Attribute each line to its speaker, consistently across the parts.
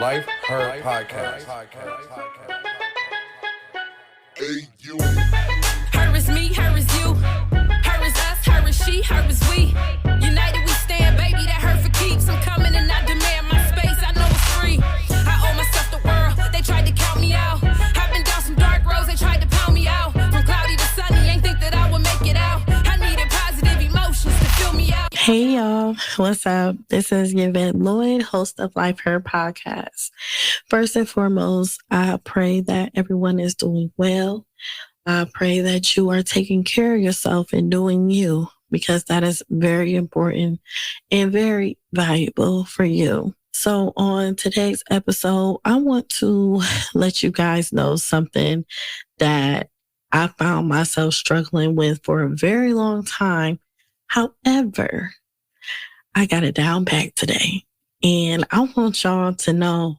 Speaker 1: Life Her Podcast.
Speaker 2: Hey, you.
Speaker 3: Her is me, her is you. Her is us, her is she, her is we. United we stand, baby, that hurt for keeps. I'm coming and I demand my space, I know it's free. I owe myself the world, they tried to count me out. I've been down some dark roads, they tried to pound me out. From cloudy to sunny, ain't think that I would make it out. I needed positive emotions to fill me out.
Speaker 4: Hey y'all, what's up? This is Yvette, Lloyd, host of Life Her Podcast. First and foremost, I pray that everyone is doing well. I pray that you are taking care of yourself and doing you, because that is very important and very valuable for you. So on today's episode, I want to let you guys know something that I found myself struggling with for a very long time. However, I got it down back today, and I want y'all to know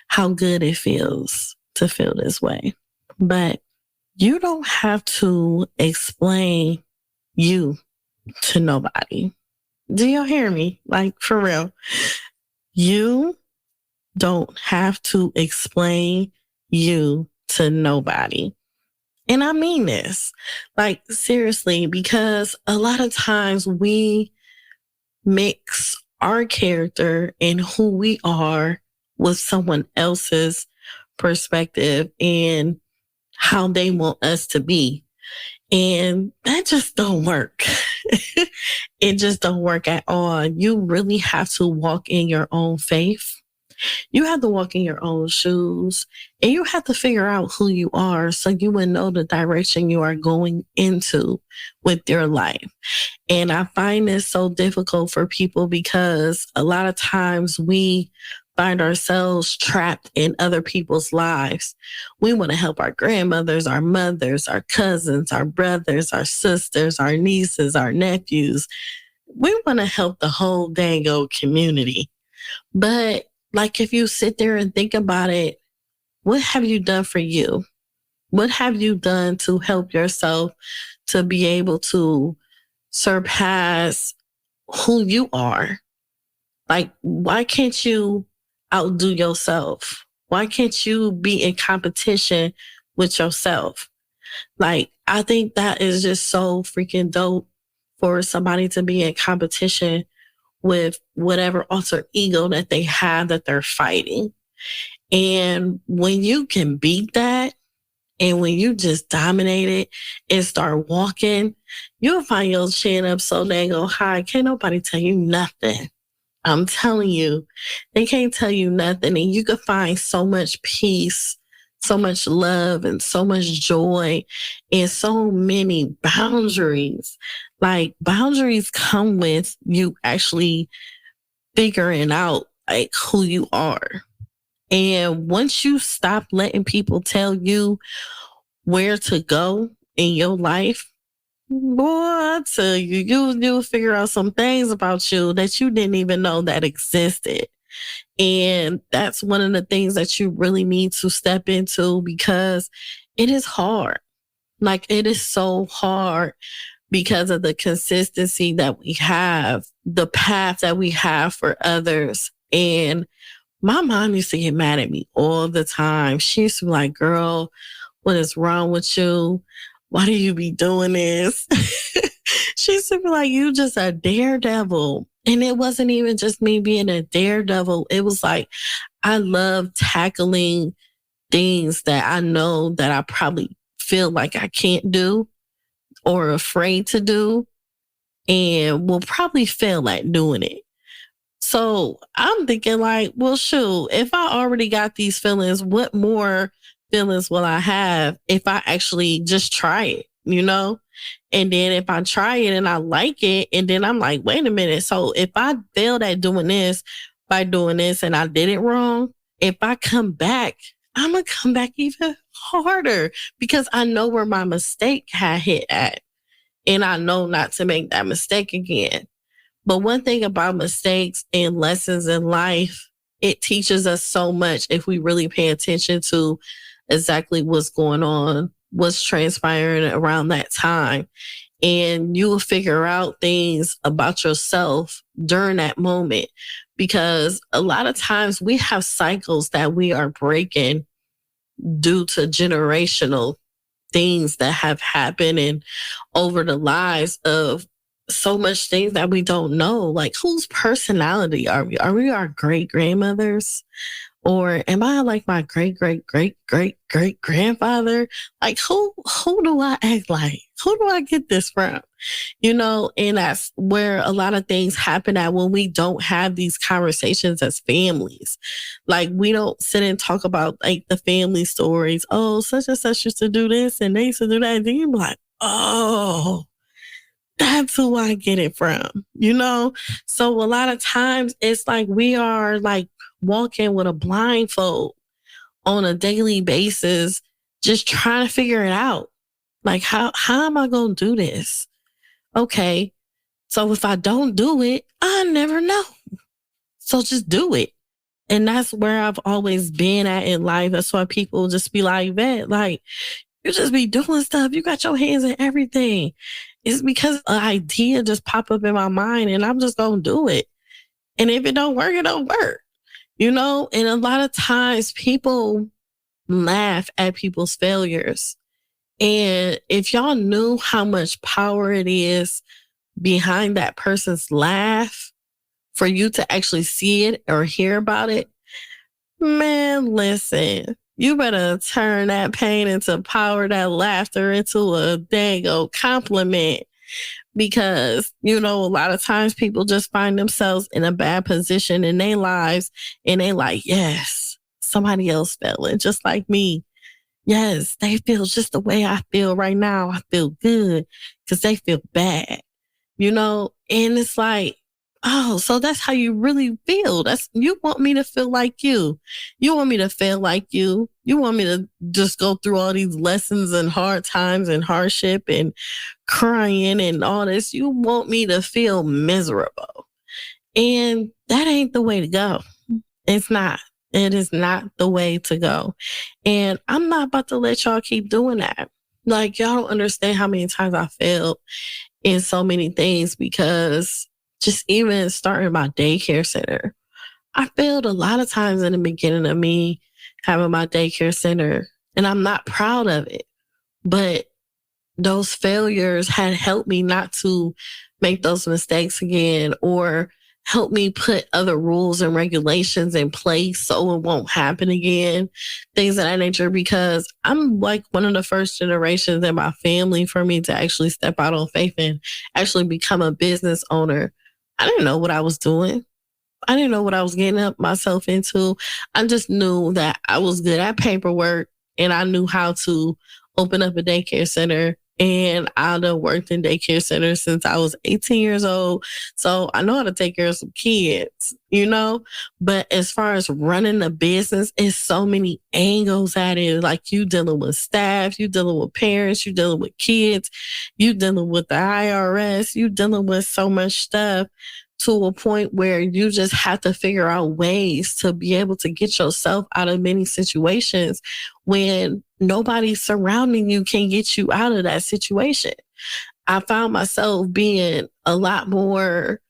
Speaker 4: how good it feels to feel this way. But you don't have to explain you to nobody. Do y'all hear me? Like, for real. You don't have to explain you to nobody. And I mean this, like, seriously, because a lot of times we mix our character and who we are with someone else's perspective and how they want us to be. And that just don't work. It just don't work at all. You really have to walk in your own faith. You have to walk in your own shoes, and you have to figure out who you are so you will know the direction you are going into with your life. And I find this so difficult for people because a lot of times we find ourselves trapped in other people's lives. We want to help our grandmothers, our mothers, our cousins, our brothers, our sisters, our nieces, our nephews. We want to help the whole dang old community. But like, if you sit there and think about it, what have you done for you? What have you done to help yourself to be able to surpass who you are? Like, why can't you outdo yourself? Why can't you be in competition with yourself? Like, I think that is just so freaking dope for somebody to be in competition with whatever alter ego that they have that they're fighting. And when you can beat that, and when you just dominate it and start walking, you'll find your chin up so dang high. Can't nobody tell you nothing. I'm telling you, they can't tell you nothing. And you can find so much peace, so much love, and so much joy, and so many boundaries. Like, boundaries come with you actually figuring out like who you are. And once you stop letting people tell you where to go in your life, boy, I tell you, you'll figure out some things about you that you didn't even know that existed. And that's one of the things that you really need to step into, because it is hard. Like, it is so hard because of the consistency that we have, the path that we have for others. And my mom used to get mad at me all the time. She used to be like, girl, what is wrong with you? Why do you be doing this? She used to be like, you just a daredevil. And it wasn't even just me being a daredevil. It was like, I love tackling things that I know that I probably feel like I can't do or afraid to do, and will probably fail at doing it. So I'm thinking like, well, shoot, if I already got these feelings, what more feelings will I have if I actually just try it, you know? And then if I try it and I like it, and then I'm like, wait a minute. So if I failed at doing this by doing this and I did it wrong, if I come back, I'm going to come back even harder because I know where my mistake had hit at. And I know not to make that mistake again. But one thing about mistakes and lessons in life, it teaches us so much if we really pay attention to exactly what's going on, what's transpiring around that time. And you will figure out things about yourself during that moment. because a lot of times we have cycles that we are breaking due to generational things that have happened and over the lives of so much things that we don't know. Like, whose personality are we? Are we our great grandmothers? Or am I like my great, great, great, great, great grandfather? Like, who do I act like? Who do I get this from? And that's where a lot of things happen at when we don't have these conversations as families. Like, we don't sit and talk about like the family stories. Oh, such and such used to do this and they used to do that. And then you're like, oh, that's who I get it from, So a lot of times it's like we are like walking with a blindfold on a daily basis, just trying to figure it out. Like, how am I going to do this? Okay. So if I don't do it, I never know. So just do it. And that's where I've always been at in life. That's why people just be like, Yvette, like, you just be doing stuff. You got your hands in everything. It's because an idea just pop up in my mind and I'm just going to do it. And if it don't work, it don't work. And a lot of times people laugh at people's failures. And if y'all knew how much power it is behind that person's laugh for you to actually see it or hear about it, man, listen, you better turn that pain into power, that laughter into a dang old compliment. Because, a lot of times people just find themselves in a bad position in their lives and they like, yes, somebody else felt just like me. Yes, they feel just the way I feel right now. I feel good because they feel bad, and it's like, oh, so that's how you really feel. You want me to feel like you. You want me to feel like you. You want me to just go through all these lessons and hard times and hardship and crying and all this. You want me to feel miserable. And that ain't the way to go. It's not. It is not the way to go. And I'm not about to let y'all keep doing that. Like, y'all don't understand how many times I failed in so many things, because just even starting my daycare center, I failed a lot of times in the beginning of me having my daycare center, and I'm not proud of it. But those failures had helped me not to make those mistakes again, or help me put other rules and regulations in place so it won't happen again, things of that nature, because I'm like one of the first generations in my family for me to actually step out on faith and actually become a business owner. I didn't know what I was doing. I didn't know what I was getting up myself into. I just knew that I was good at paperwork and I knew how to open up a daycare center. And I've worked in daycare centers since I was 18 years old. So I know how to take care of some kids, But as far as running a business, it's so many angles at it. Like, you dealing with staff, you dealing with parents, you dealing with kids, you dealing with the IRS, you dealing with so much stuff, to a point where you just have to figure out ways to be able to get yourself out of many situations when nobody surrounding you can get you out of that situation. I found myself being a lot more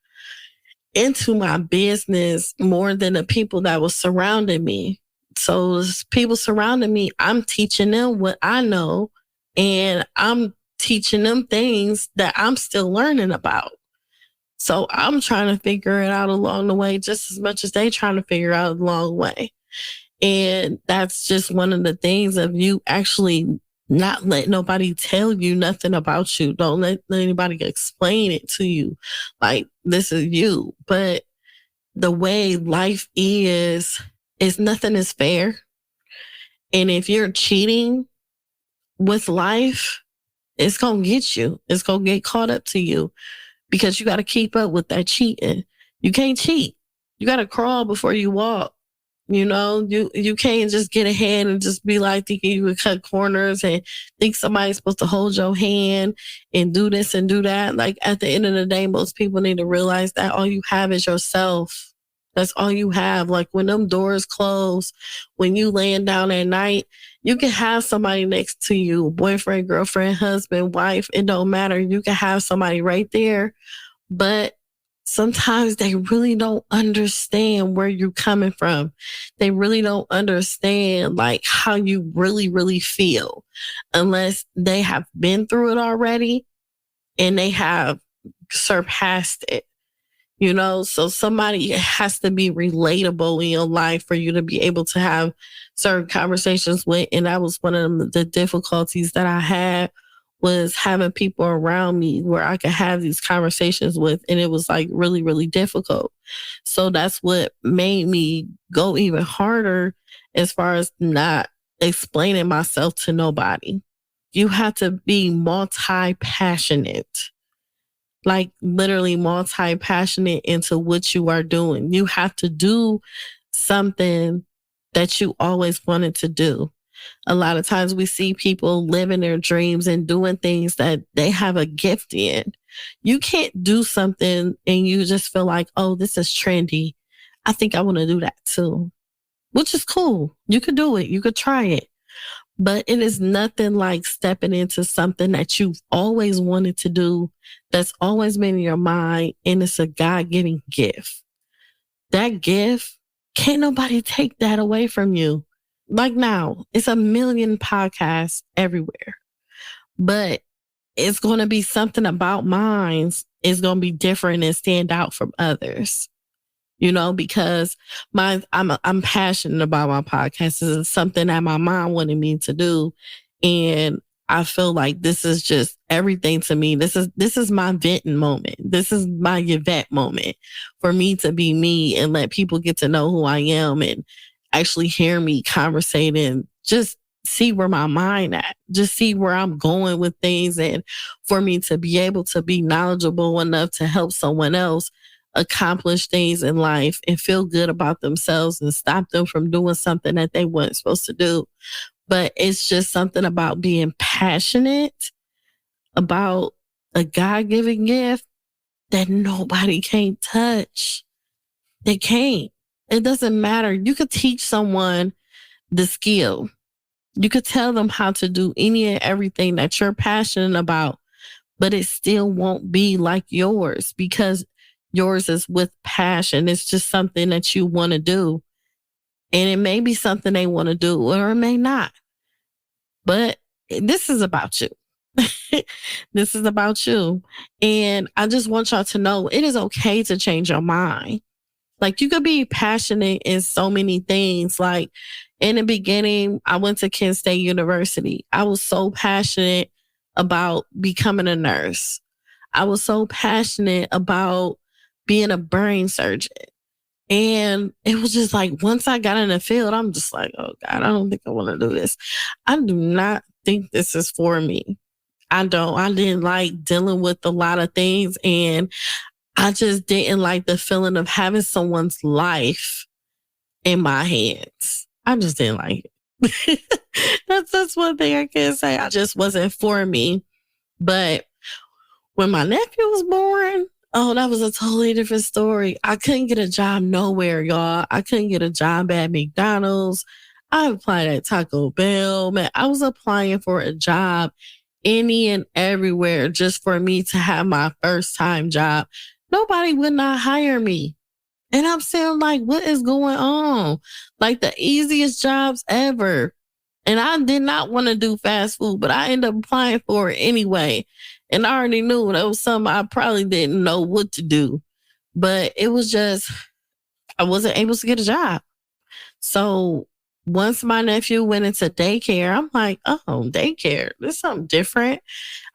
Speaker 4: into my business more than the people that was surrounding me. So people surrounding me, I'm teaching them what I know, and I'm teaching them things that I'm still learning about. So I'm trying to figure it out along the way just as much as they trying to figure out along the way. And that's just one of the things of you actually not let nobody tell you nothing about you. Don't let anybody explain it to you. Like, this is you. But the way life is nothing is fair. And if you're cheating with life, it's going to get you. It's going to get caught up to you. Because you got to keep up with that cheating. You can't cheat. You got to crawl before you walk. You can't just get ahead and just be like thinking you can cut corners and think somebody's supposed to hold your hand and do this and do that. Like, at the end of the day, most people need to realize that all you have is yourself. That's all you have. Like, when them doors close, when you laying down at night, you can have somebody next to you, boyfriend, girlfriend, husband, wife. It don't matter. You can have somebody right there. But sometimes they really don't understand where you're coming from. They really don't understand like how you really, really feel unless they have been through it already and they have surpassed it. You know, so somebody has to be relatable in your life for you to be able to have certain conversations with. And that was one of the difficulties that I had, was having people around me where I could have these conversations with. And it was like really, really difficult. So that's what made me go even harder as far as not explaining myself to nobody. You have to be multi-passionate, like literally multi-passionate into what you are doing. You have to do something that you always wanted to do. A lot of times we see people living their dreams and doing things that they have a gift in. You can't do something and you just feel like, oh, this is trendy. I think I want to do that too, which is cool. You could do it. You could try it. But it is nothing like stepping into something that you've always wanted to do, that's always been in your mind, and it's a God-given gift. That gift, can't nobody take that away from you. Like now, it's a million podcasts everywhere, but it's going to be something about mine is going to be different and stand out from others. You know, because I'm passionate about my podcast. This is something that my mom wanted me to do. And I feel like this is just everything to me. This is my venting moment. This is my Yvette moment for me to be me and let people get to know who I am and actually hear me conversate and just see where my mind at, just see where I'm going with things, and for me to be able to be knowledgeable enough to help someone else accomplish things in life and feel good about themselves and stop them from doing something that they weren't supposed to do. But it's just something about being passionate about a God-given gift that nobody can touch. They can't. It doesn't matter. You could teach someone the skill. You could tell them how to do any and everything that you're passionate about, but it still won't be like yours because yours is with passion. It's just something that you want to do. And it may be something they want to do or it may not. But this is about you. This is about you. And I just want y'all to know it is okay to change your mind. Like you could be passionate in so many things. Like in the beginning, I went to Kent State University. I was so passionate about becoming a nurse. I was so passionate about being a brain surgeon. And it was just like, once I got in the field, I'm just like, oh God, I don't think I want to do this. I do not think this is for me. I didn't like dealing with a lot of things. And I just didn't like the feeling of having someone's life in my hands. I just didn't like it. That's one thing I can say. I just wasn't for me. But when my nephew was born, oh, that was a totally different story. I couldn't get a job nowhere, y'all. I couldn't get a job at McDonald's. I applied at Taco Bell. Man, I was applying for a job any and everywhere just for me to have my first time job. Nobody would not hire me. And I'm saying, like, what is going on? Like the easiest jobs ever. And I did not want to do fast food, but I ended up applying for it anyway. And I already knew that was something I probably didn't know what to do. But it was just, I wasn't able to get a job. So once my nephew went into daycare, I'm like, oh, daycare, this is something different.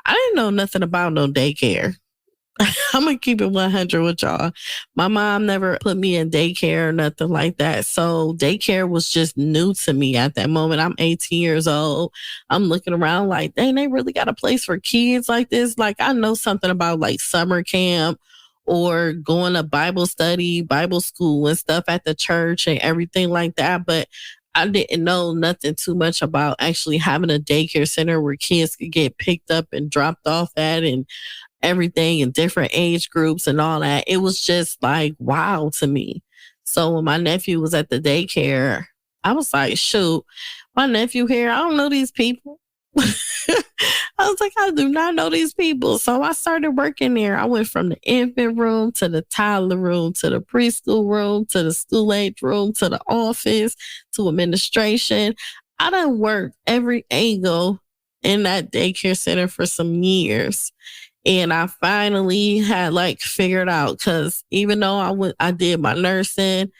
Speaker 4: I didn't know nothing about no daycare. I'm going to keep it 100 with y'all. My mom never put me in daycare or nothing like that. So daycare was just new to me at that moment. I'm 18 years old. I'm looking around like, dang, they really got a place for kids like this. Like I know something about like summer camp or going to Bible study, Bible school and stuff at the church and everything like that. But I didn't know nothing too much about actually having a daycare center where kids could get picked up and dropped off at and everything in different age groups and all that. It was just like, wow to me. So when my nephew was at the daycare, I was like, shoot, my nephew here, I don't know these people. I was like, I do not know these people. So I started working there. I went from the infant room to the toddler room to the preschool room to the school age room to the office to administration. I done worked every angle in that daycare center for some years. And I finally had figured out, because even though I did my nursing,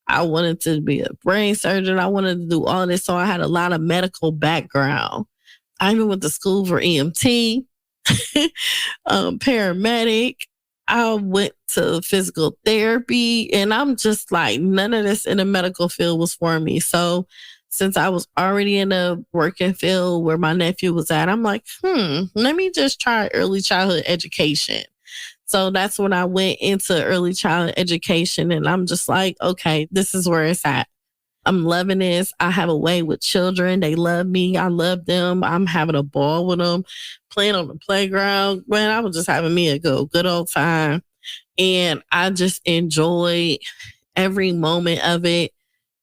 Speaker 4: I wanted to be a brain surgeon. I wanted to do all this. So I had a lot of medical background. I even went to school for EMT, paramedic. I went to physical therapy, and I'm just like, none of this in the medical field was for me. So since I was already in a working field where my nephew was at, I'm like, let me just try early childhood education. So that's when I went into early childhood education, and I'm just like, okay, this is where it's at. I'm loving this. I have a way with children. They love me. I love them. I'm having a ball with them, playing on the playground. Man, I was just having me a good old time. And I just enjoy every moment of it.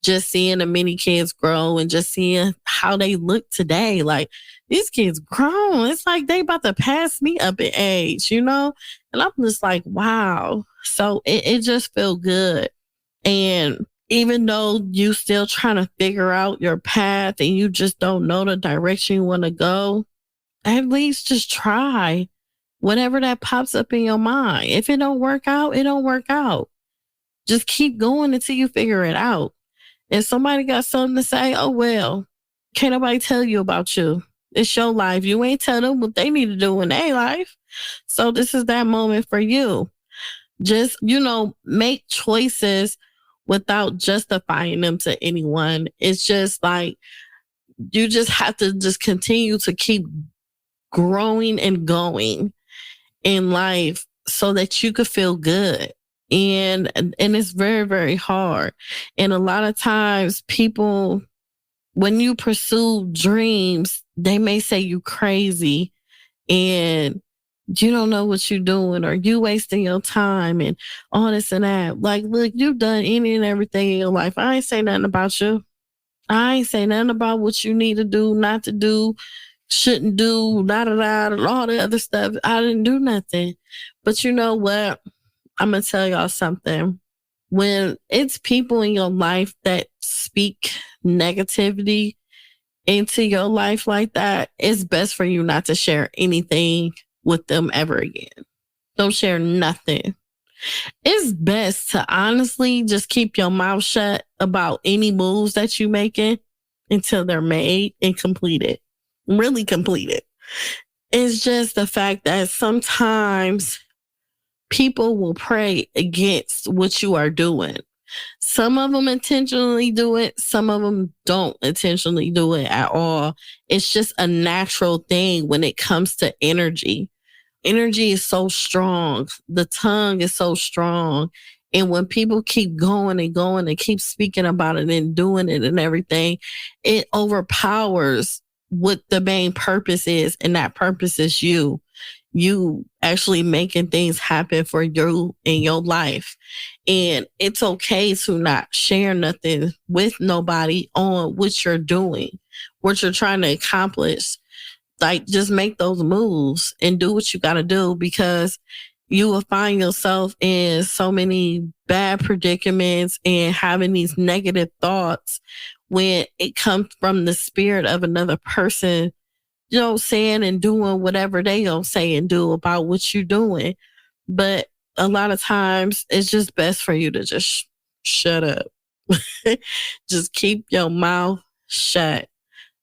Speaker 4: Just seeing the mini kids grow and just seeing how they look today. Like, these kids grown. It's like they about to pass me up in age, And I'm just like, wow. So it just felt good. And even though you still trying to figure out your path and you just don't know the direction you want to go, at least just try whatever that pops up in your mind. If it don't work out, it don't work out. Just keep going until you figure it out. If somebody got something to say, oh, well, can't nobody tell you about you. It's your life. You ain't tell them what they need to do in their life. So this is that moment for you. Just, make choices without justifying them to anyone. It's just like, you just have to just continue to keep growing and going in life so that you could feel good. And it's very, very hard. And a lot of times people, when you pursue dreams, they may say you crazy and you don't know what you're doing, or you wasting your time and all this and that. Like, look, you've done any and everything in your life. I ain't say nothing about you. I ain't say nothing about what you need to do, not to do, shouldn't do, and all the other stuff. I didn't do nothing. But you know what? I'm going to tell y'all something. When it's people in your life that speak negativity into your life like that, it's best for you not to share anything with them ever again. Don't share nothing. It's best to honestly just keep your mouth shut about any moves that you making until they're made and completed. Really completed. It's just the fact that sometimes people will pray against what you are doing. Some of them intentionally do it. Some of them don't intentionally do it at all. It's just a natural thing when it comes to energy. Energy is so strong. The tongue is so strong. And when people keep going and going and keep speaking about it and doing it and everything, it overpowers what the main purpose is. And that purpose is you. You actually making things happen for you in your life. And it's okay to not share nothing with nobody on what you're doing, what you're trying to accomplish. Like, just make those moves and do what you got to do, because you will find yourself in so many bad predicaments and having these negative thoughts when it comes from the spirit of another person, saying and doing whatever they gonna say and do about what you're doing. But a lot of times it's just best for you to just shut up. Just keep your mouth shut.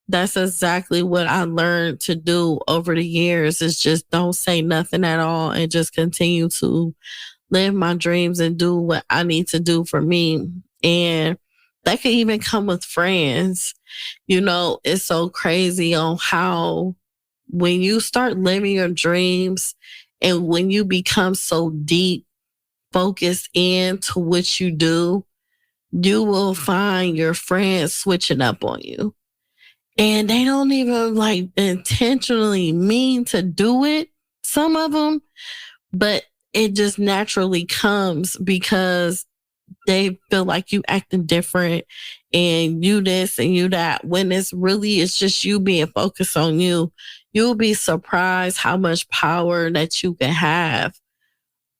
Speaker 4: That's exactly what I learned to do over the years, is just don't say nothing at all and just continue to live my dreams and do what I need to do for me. And that could even come with friends. It's so crazy on how when you start living your dreams and when you become so deep focused into what you do, you will find your friends switching up on you. And they don't even intentionally mean to do it, some of them, but it just naturally comes because they feel like you acting different and you this and you that, when it's just you being focused on you. You'll be surprised how much power that you can have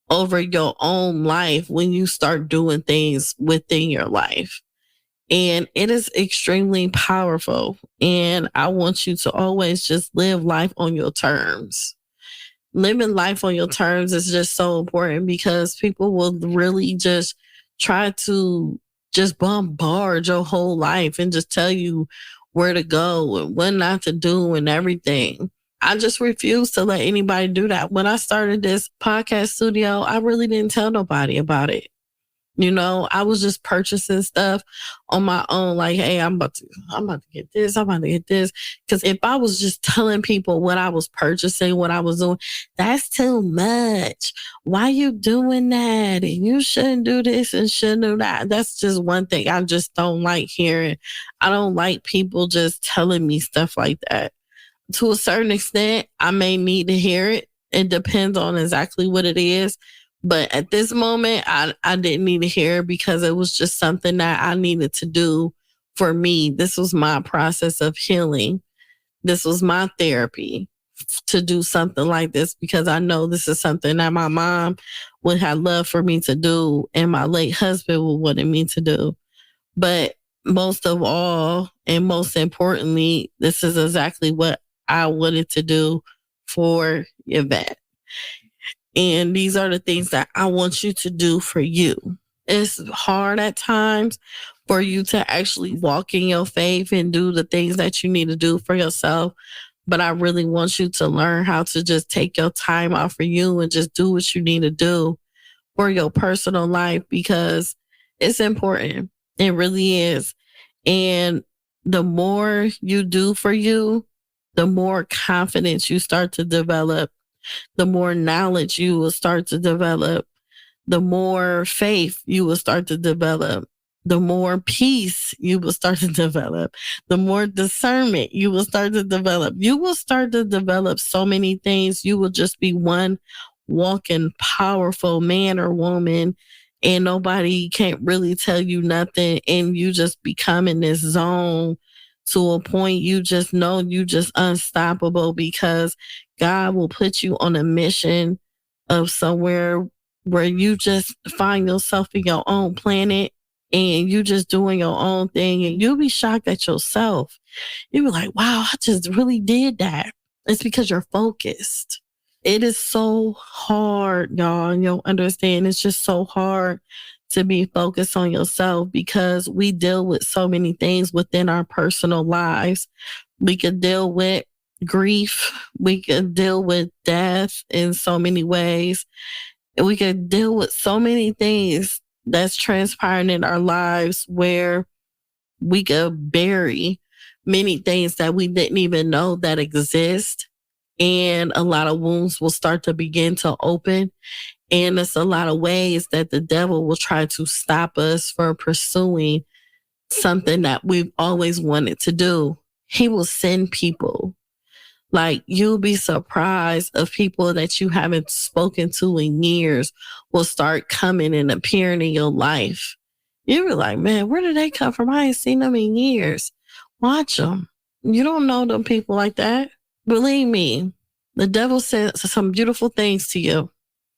Speaker 4: over your own life when you start doing things within your life. And it is extremely powerful. And I want you to always just live life on your terms. Living life on your terms is just so important, because people will really just try to just bombard your whole life and just tell you where to go and what not to do and everything. I just refuse to let anybody do that. When I started this podcast studio, I really didn't tell nobody about it. You know, I was just purchasing stuff on my own. Like, hey, I'm about to get this. I'm about to get this. Because if I was just telling people what I was purchasing, what I was doing, that's too much. Why you doing that? And you shouldn't do this and shouldn't do that. That's just one thing I just don't like hearing. I don't like people just telling me stuff like that. To a certain extent, I may need to hear it. It depends on exactly what it is. But at this moment, I didn't need to hear it, because it was just something that I needed to do for me. This was my process of healing. This was my therapy to do something like this, because I know this is something that my mom would have loved for me to do and my late husband would wanted me to do. But most of all, and most importantly, this is exactly what I wanted to do for Yvette. And these are the things that I want you to do for you. It's hard at times for you to actually walk in your faith and do the things that you need to do for yourself. But I really want you to learn how to just take your time out for you and just do what you need to do for your personal life, because it's important. It really is. And the more you do for you, the more confidence you start to develop, the more knowledge you will start to develop, the more faith you will start to develop, the more peace you will start to develop, the more discernment you will start to develop. You will start to develop so many things. You will just be one walking powerful man or woman, and nobody can't really tell you nothing. And you just become in this zone to a point you just know you just unstoppable, because God will put you on a mission of somewhere where you just find yourself in your own planet and you just doing your own thing, and you'll be shocked at yourself. You'll be like, wow, I just really did that. It's because you're focused. It is so hard, y'all. And you'll understand it's just so hard to be focused on yourself, because we deal with so many things within our personal lives. We could deal with grief. We could deal with death in so many ways. And we could deal with so many things that's transpiring in our lives, where we could bury many things that we didn't even know that exist. And a lot of wounds will start to begin to open. And it's a lot of ways that the devil will try to stop us from pursuing something that we've always wanted to do. He will send people. Like, you'll be surprised of people that you haven't spoken to in years will start coming and appearing in your life. You'll be like, man, where did they come from? I ain't seen them in years. Watch them. You don't know them people like that. Believe me, the devil sends some beautiful things to you.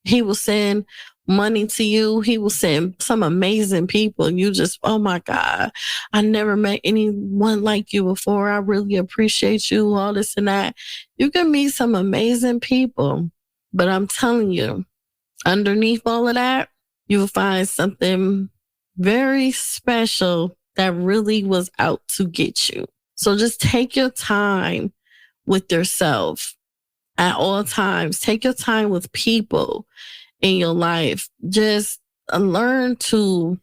Speaker 4: He will send money to you. He will send some amazing people. You just, oh my God, I never met anyone like you before. I really appreciate you, all this and that. You can meet some amazing people. But I'm telling you, underneath all of that, you'll find something very special that really was out to get you. So just take your time with yourself at all times. Take your time with people in your life. Just learn to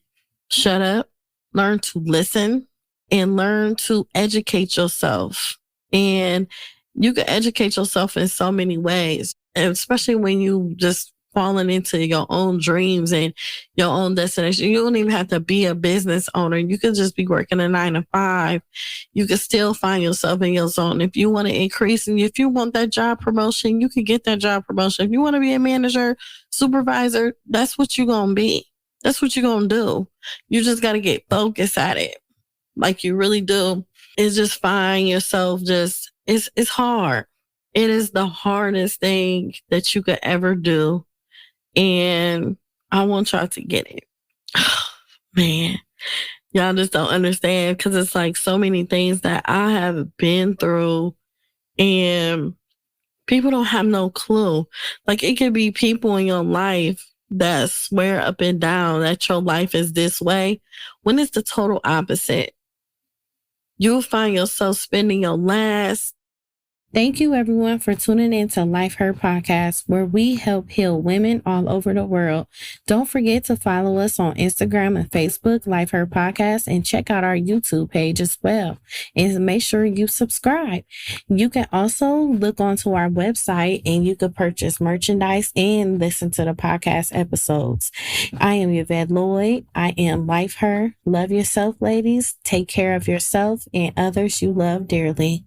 Speaker 4: shut up, learn to listen, and learn to educate yourself. And you can educate yourself in so many ways, and especially when you just falling into your own dreams and your own destination. You don't even have to be a business owner. You can just be working a 9-to-5. You can still find yourself in your zone. If you want to increase, and if you want that job promotion, you can get that job promotion. If you want to be a manager, supervisor, that's what you're going to be. That's what you're going to do. You just got to get focused at it. Like you really do. It's just find yourself it's hard. It is the hardest thing that you could ever do. And I want y'all to get it. Man, y'all just don't understand because it's like so many things that I have been through and people don't have no clue. Like it could be people in your life that swear up and down that your life is this way when it's the total opposite. You'll find yourself spending your last. Thank you, everyone, for tuning in to Life Her Podcast, where we help heal women all over the world. Don't forget to follow us on Instagram and Facebook, Life Her Podcast, and check out our YouTube page as well. And make sure you subscribe. You can also look onto our website and you can purchase merchandise and listen to the podcast episodes. I am Yvette Lloyd. I am Life Her. Love yourself, ladies. Take care of yourself and others you love dearly.